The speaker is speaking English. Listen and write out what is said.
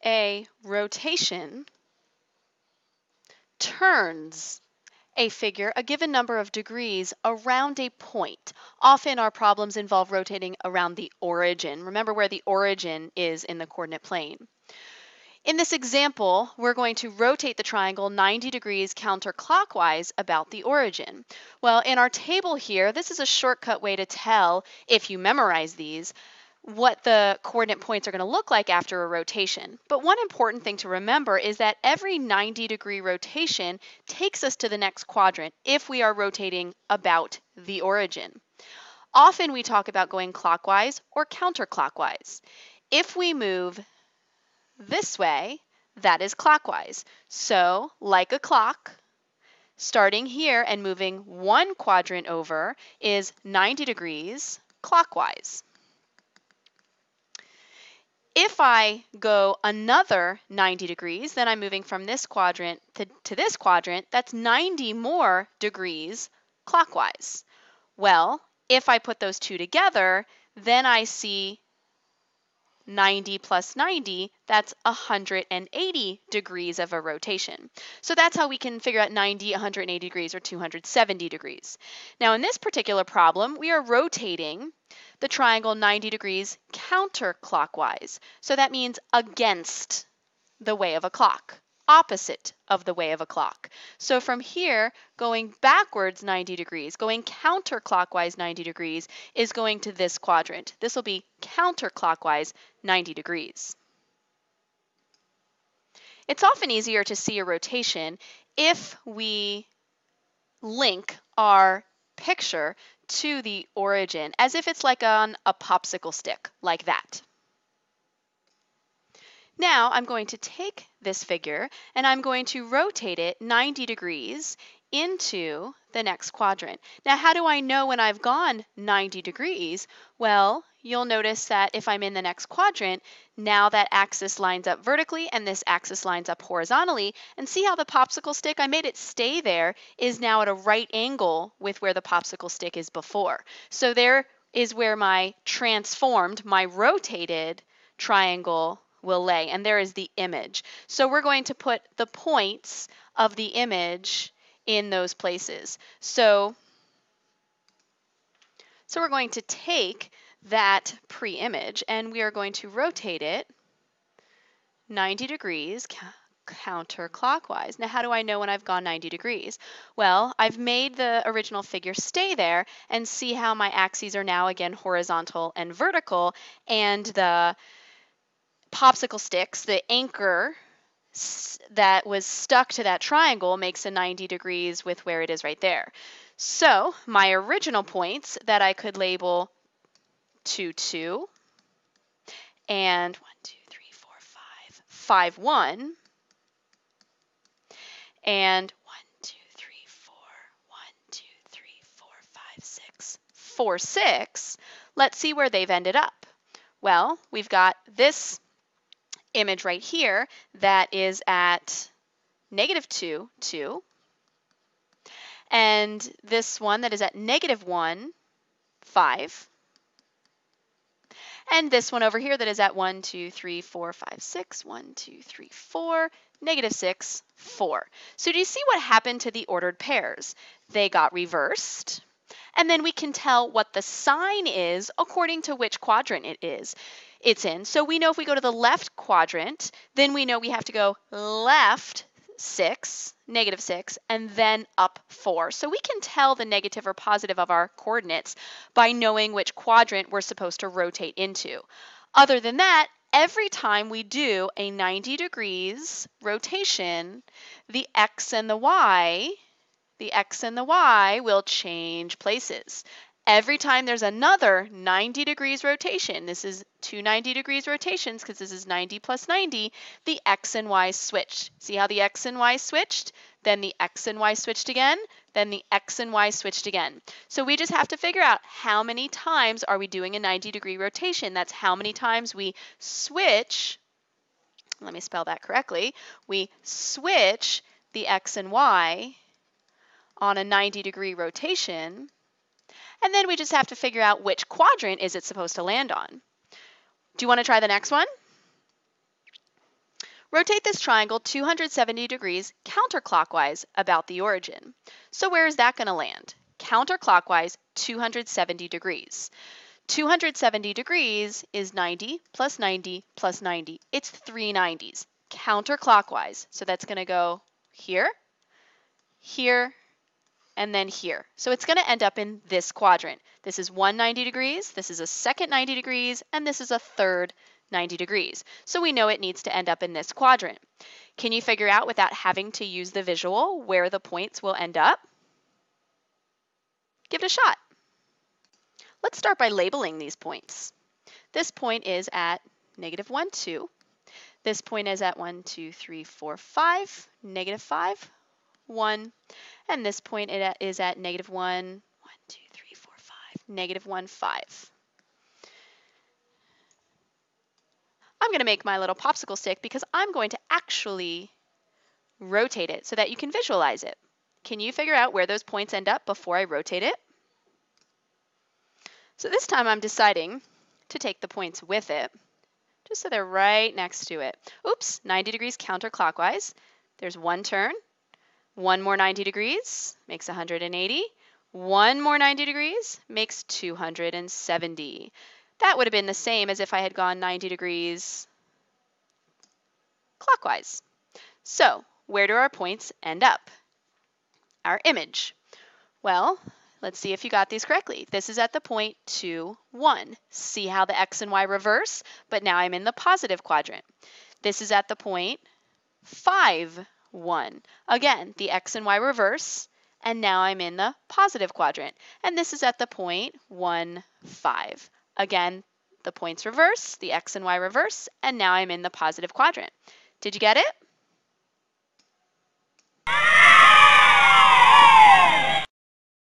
A rotation turns a figure a given number of degrees around a point. Often our problems involve rotating around the origin. Remember where the origin is in the coordinate plane. In this example, we're going to rotate the triangle 90 degrees counterclockwise about the origin. Well, in our table here, this is a shortcut way to tell, if you memorize these, what the coordinate points are going to look like after a rotation. But one important thing to remember is that every 90-degree rotation takes us to the next quadrant if we are rotating about the origin. Often we talk about going clockwise or counterclockwise. If we move this way, that is clockwise. So, like a clock, starting here and moving one quadrant over is 90 degrees clockwise. If I go another 90 degrees, then I'm moving from this quadrant to this quadrant. That's 90 more degrees clockwise. Well, if I put those two together, then I see 90 plus 90, that's 180 degrees of a rotation. So that's how we can figure out 90, 180 degrees, or 270 degrees. Now in this particular problem, we are rotating the triangle 90 degrees counterclockwise. So that means against the way of a clock, opposite of the way of a clock. So from here, going backwards 90 degrees, going counterclockwise 90 degrees is going to this quadrant. This will be counterclockwise 90 degrees. It's often easier to see a rotation if we link our picture to the origin, as if it's like on a popsicle stick, like that. Now I'm going to take this figure and I'm going to rotate it 90 degrees into the next quadrant. Now how do I know when I've gone 90 degrees? Well, you'll notice that if I'm in the next quadrant, now that axis lines up vertically and this axis lines up horizontally, and see how the popsicle stick, I made it stay there, is now at a right angle with where the popsicle stick is before. So there is where my transformed, my rotated triangle will lay, and there is the image. So we're going to put the points of the image in those places. So we're going to take that pre-image and we are going to rotate it 90 degrees counterclockwise. Now how do I know when I've gone 90 degrees? Well, I've made the original figure stay there, and see how my axes are now again horizontal and vertical, and the popsicle sticks, the anchor that was stuck to that triangle, makes a 90 degrees with where it is right there. So my original points that I could label 2, 2, and 1, 2, 3, 4, 5, 5, 1, and 1, 2, 3, 4, 1, 2, 3, 4, 5, 6, 4, 6. Let's see where they've ended up. Well, we've got this image right here that is at -2, 2, and this one that is at -1, 5, and this one over here that is at 1, 2, 3, 4, 5, 6, 1, 2, 3, 4, -6, 4. So do you see what happened to the ordered pairs? They got reversed, and then we can tell what the sign is according to which quadrant it's in. So we know if we go to the left quadrant, then we know we have to go left 6, -6, and then up 4. So we can tell the negative or positive of our coordinates by knowing which quadrant we're supposed to rotate into. Other than that, every time we do a 90 degrees rotation, the x and the y will change places. Every time there's another 90 degrees rotation, this is two 90 degrees rotations because this is 90 plus 90, the x and y switched. See how the x and y switched? Then the x and y switched again, then the x and y switched again. So we just have to figure out how many times are we doing a 90-degree rotation. That's how many times we switch, let me spell that correctly, we switch the x and y on a 90-degree rotation, and then we just have to figure out which quadrant is it supposed to land on. Do you want to try the next one? Rotate this triangle 270 degrees counterclockwise about the origin. So where is that going to land? Counterclockwise 270 degrees. 270 degrees is 90 plus 90 plus 90. It's 3 90s. Counterclockwise. So that's going to go here, here, and then here. So it's going to end up in this quadrant. This is one 90 degrees, this is a second 90 degrees, and this is a third 90 degrees. So we know it needs to end up in this quadrant. Can you figure out without having to use the visual where the points will end up? Give it a shot. Let's start by labeling these points. This point is at negative 1, 2. This point is at 1, 2, 3, 4, 5, negative 5, 1. And this point is at negative 1, 1, 2, 3, 4, 5, negative 1, 5. I'm going to make my little popsicle stick because I'm going to actually rotate it so that you can visualize it. Can you figure out where those points end up before I rotate it? So this time I'm deciding to take the points with it, just so they're right next to it. Oops, 90 degrees counterclockwise. There's one turn. One more 90 degrees makes 180. One more 90 degrees makes 270. That would have been the same as if I had gone 90 degrees clockwise. So where do our points end up? Our image. Well, let's see if you got these correctly. This is at the point 2, 1. See how the x and y reverse? But now I'm in the positive quadrant. This is at the point 5, 1. Again, the x and y reverse, and now I'm in the positive quadrant. And this is at the point 1, 5. Again, the points reverse, the x and y reverse, and now I'm in the positive quadrant. Did you get it?